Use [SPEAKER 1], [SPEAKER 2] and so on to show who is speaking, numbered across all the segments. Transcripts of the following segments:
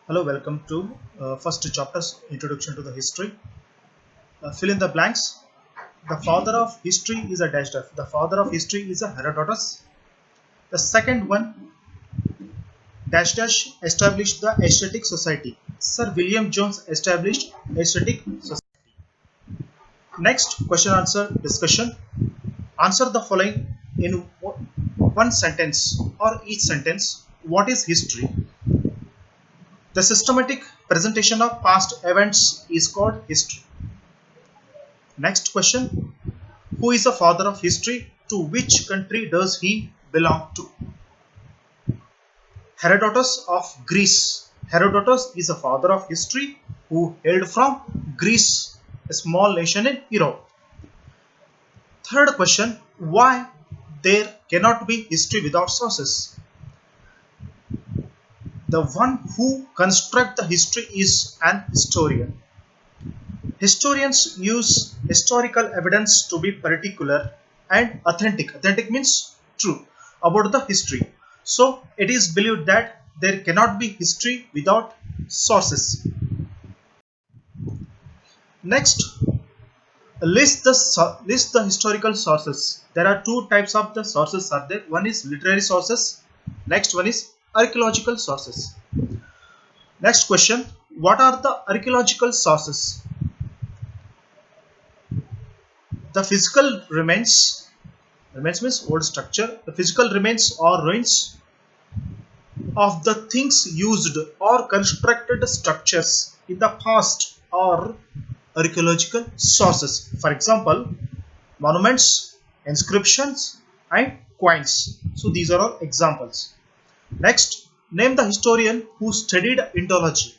[SPEAKER 1] Hello, welcome to first chapter's introduction to the history. Fill in the blanks. The father of history is a dash dash. The father of history is a Herodotus. The second one dash dash established the aesthetic society. Sir William Jones established aesthetic society. Next question answer discussion. Answer the following in one sentence or each sentence. What is history? The systematic presentation of past events is called history. Next question. Who is the father of history? To which country does he belong to? Herodotus of Greece. Herodotus is the father of history who hailed from Greece, a small nation in Europe. Third question. Why there cannot be history without sources? The one who constructs the history is an historian. Historians use historical evidence to be particular and authentic. Authentic means true about the history. So it is believed that there cannot be history without sources. Next, list the historical sources. There are two types of the sources are there. One is literary sources. Next one is archaeological sources. Next question: what are the archaeological sources? The physical remains means old structure. The physical remains or ruins of the things used or constructed structures in the past are archaeological sources. For example, monuments, inscriptions, and coins. So these are all examples. Next, name the historian who studied Indology.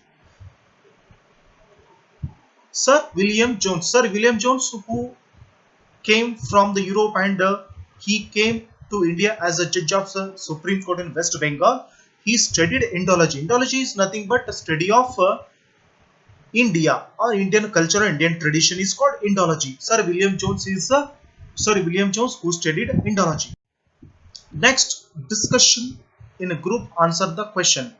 [SPEAKER 1] Sir William Jones. Sir William Jones, who came from the Europe and he came to India as a judge of the Supreme Court in West Bengal. He studied Indology. Indology is nothing but a study of India or Indian culture or Indian tradition is called Indology. Sir William Jones who studied Indology. Next, discussion in a group answer the question.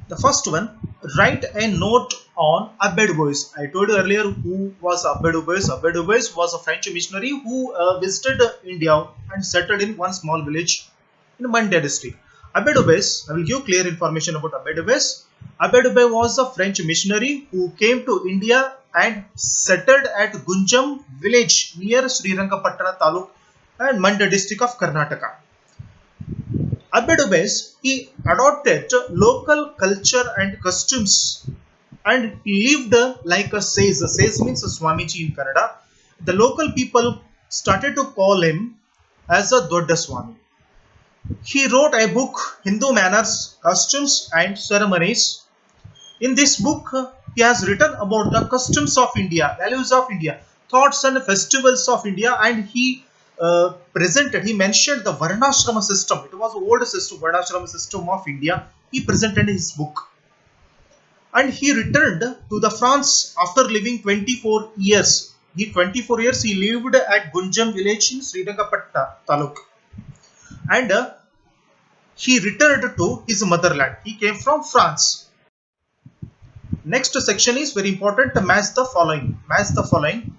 [SPEAKER 1] The first one, write a note on Abbe Dubois. I told you earlier who was Abbe Dubois. Abbe Dubois was a French missionary who visited India and settled in one small village in Mandya district. Abbe Dubois, I will give clear information about Abbe Dubois. Abbe Dubois was a French missionary who came to India and settled at Gunjam village near Srirangapatna Taluk and Mandya district of Karnataka. Abbe Dubois, he adopted local culture and customs and lived like a sage. A sage means a Swamiji in Kannada. The local people started to call him as a Dodda Swami. He wrote a book, Hindu Manners, Customs and Ceremonies. In this book, he has written about the customs of India, values of India, thoughts and festivals of India, and he he mentioned the Varnashrama system. It was the old system, Varnashrama system of India. He presented in his book. And he returned to the France after living 24 years. 24 years he lived at Gunjam village in Srirangapatna Taluk. And he returned to his motherland. He came from France. Next section is very important. Match the following. Match the following.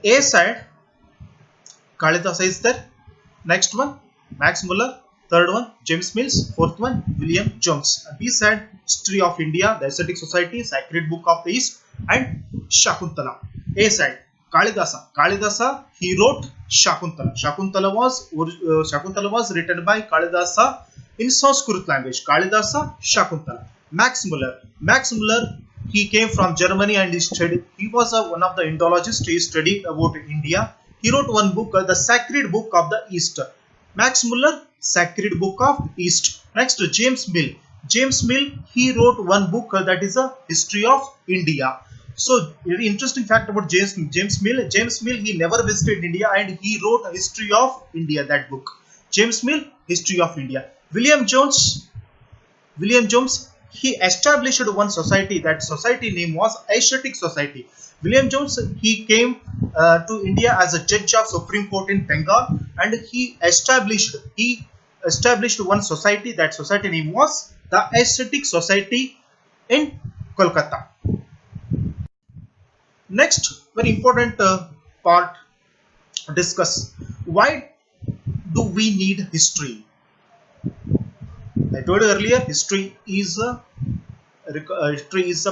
[SPEAKER 1] A side, Kalidasa is there. Next one, Max Muller. Third one, James Mills. Fourth one, William Jones. B side, History of India, the Ascetic Society, Sacred Book of the East, and Shakuntala. A side, Kalidasa. Kalidasa, he wrote Shakuntala. Shakuntala was written by Kalidasa in Sanskrit language. Kalidasa, Shakuntala. Max Muller. Max Muller, he came from Germany and he was one of the Indologists. He studied about India. He wrote one book, the Sacred Book of the East. Max Muller, Sacred Book of East. Next, James Mill. James Mill, he wrote one book that is a History of India. So, very interesting fact about James Mill. James Mill, he never visited India and he wrote a History of India, that book. James Mill, History of India. William Jones, he established one society. That society name was Asiatic Society. William Jones, he came to India as a judge of Supreme Court in Bengal, and he established one society. That society name was the Asiatic Society in Kolkata. Next, very important part, discuss why do we need history. I told you earlier, history is a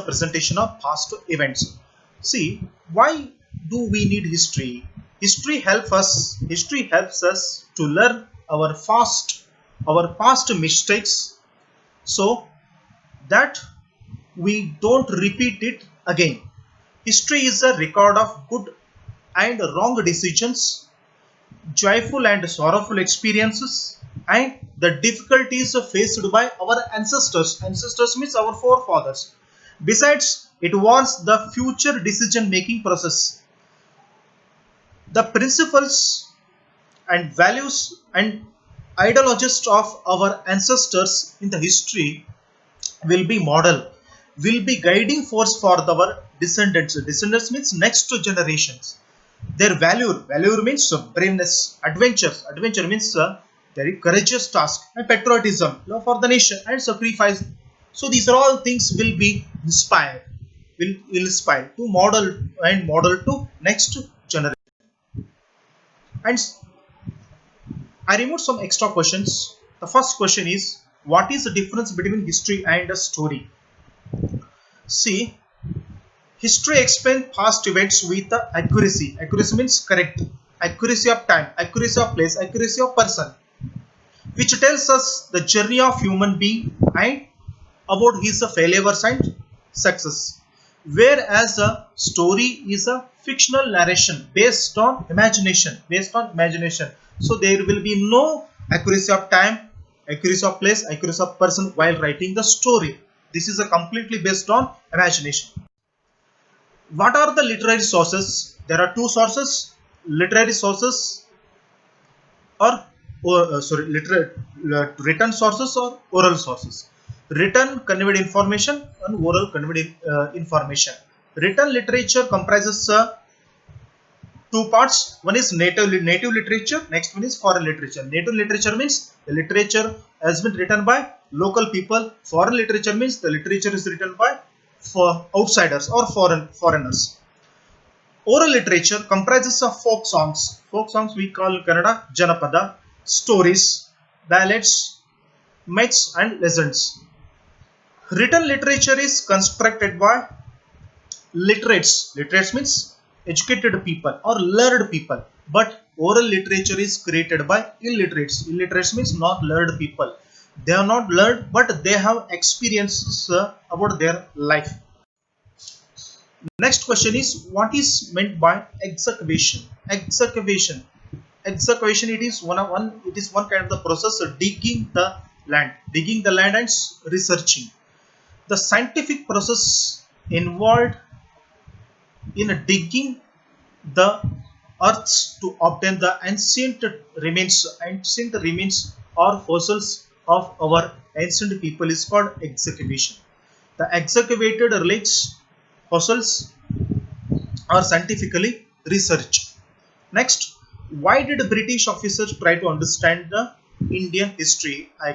[SPEAKER 1] presentation of past events. See, why do we need history? History helps us to learn our past mistakes, so that we don't repeat it again. History is a record of good and wrong decisions, joyful and sorrowful experiences, and the difficulties faced by our ancestors. Ancestors means our forefathers. Besides, it warns the future decision making process. The principles and values and ideologies of our ancestors in the history will be model, will be guiding force for our descendants. Descendants means next generations. Their value means braveness, adventure means very courageous task, and patriotism, love for the nation, and sacrifice. So these are all things will inspire to model to next generation. And I removed some extra questions. The first question is, what is the difference between history and a story? See, history explains past events with accuracy. Accuracy means correct. Accuracy of time, accuracy of place, accuracy of person, which tells us the journey of human being and about his failures and success. Whereas a story is a fictional narration based on imagination. So there will be no accuracy of time, accuracy of place, accuracy of person while writing the story. This is a completely based on imagination. What are the literary sources? There are two sources: literary sources written sources or oral sources. Written conveyed information and oral conveyed information. Written literature comprises two parts. One is native literature, next one is foreign literature. Native literature means the literature has been written by local people. Foreign literature means the literature is written by for outsiders or foreigners. Oral literature comprises of folk songs. Folk songs we call Kannada Janapada, stories, ballads, myths and legends. Written literature is constructed by literates. Literates means educated people or learned people. But oral literature is created by illiterates. Illiterates means not learned people. They are not learned, but they have experiences about their life. Next question is, what is meant by excavation? Excavation. Excavation, it is one kind of the process of digging the land and researching. The scientific process involved in digging the earths to obtain the ancient remains or fossils of our ancient people is called excavation. The excavated relics, fossils are scientifically researched. Next, why did British officers try to understand the Indian history? I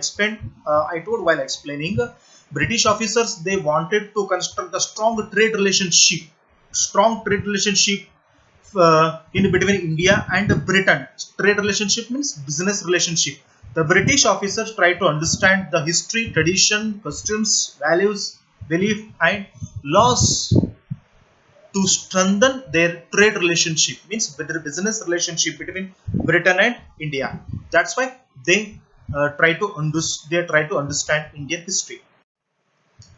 [SPEAKER 1] told while explaining, British officers, they wanted to construct a strong trade relationship in between India and Britain. Trade relationship means business relationship. The British officers try to understand the history, tradition, customs, values, belief and laws to strengthen their trade relationship, means better business relationship between Britain and India. That's why they try to understand Indian history.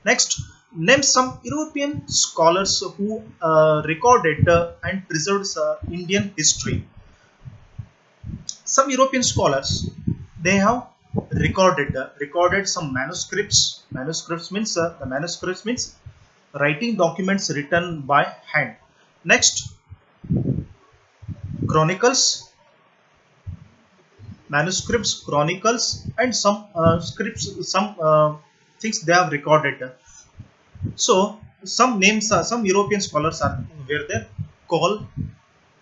[SPEAKER 1] Next, name some European scholars who recorded and preserved Indian history. Some European scholars, they have recorded some manuscripts. Manuscripts means writing documents written by hand. Next, chronicles, manuscripts, chronicles, and some things they have recorded. So some European scholars are were there: Cole,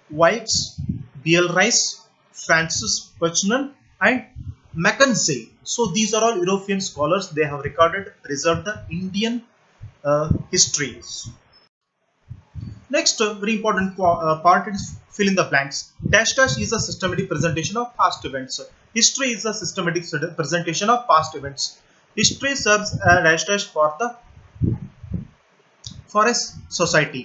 [SPEAKER 1] Whites, B.L. Rice, Francis Putnam, and Mackenzie. So these are all European scholars. They have recorded, preserved the Indian histories. Next, very important part is fill in the blanks. Dash dash is a systematic presentation of past events. History is a systematic presentation of past events. History serves a dash dash for a society.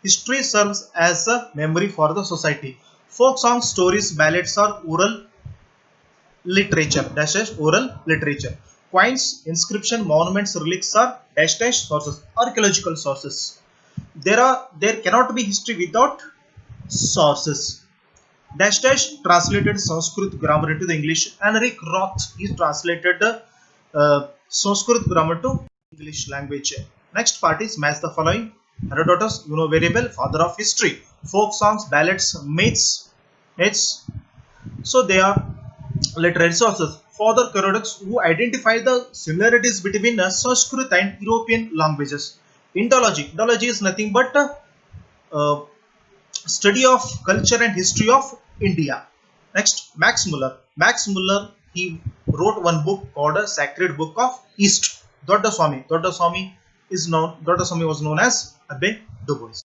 [SPEAKER 1] History serves as a memory for the society. Folk songs, stories, ballads are oral literature. Dash dash oral literature. Coins, inscription, monuments, relics are dash dash sources. Archaeological sources. There cannot be history without sources. Dash dash translated Sanskrit grammar into the English. Henrik Roth is translated Sanskrit grammar to English language. Next part is match the following. Herodotus, you know very well, father of history. Folk songs, ballads, myths. So they are literary sources. Further Herodotus, who identify the similarities between Sanskrit and European languages. Indology. Indology is nothing but uh, study of culture and history of India. Next, Max Muller. Max Muller, he wrote one book called a Sacred Book of East. Dodda Swami. Dodda Swami was known as Abbe Du Bois.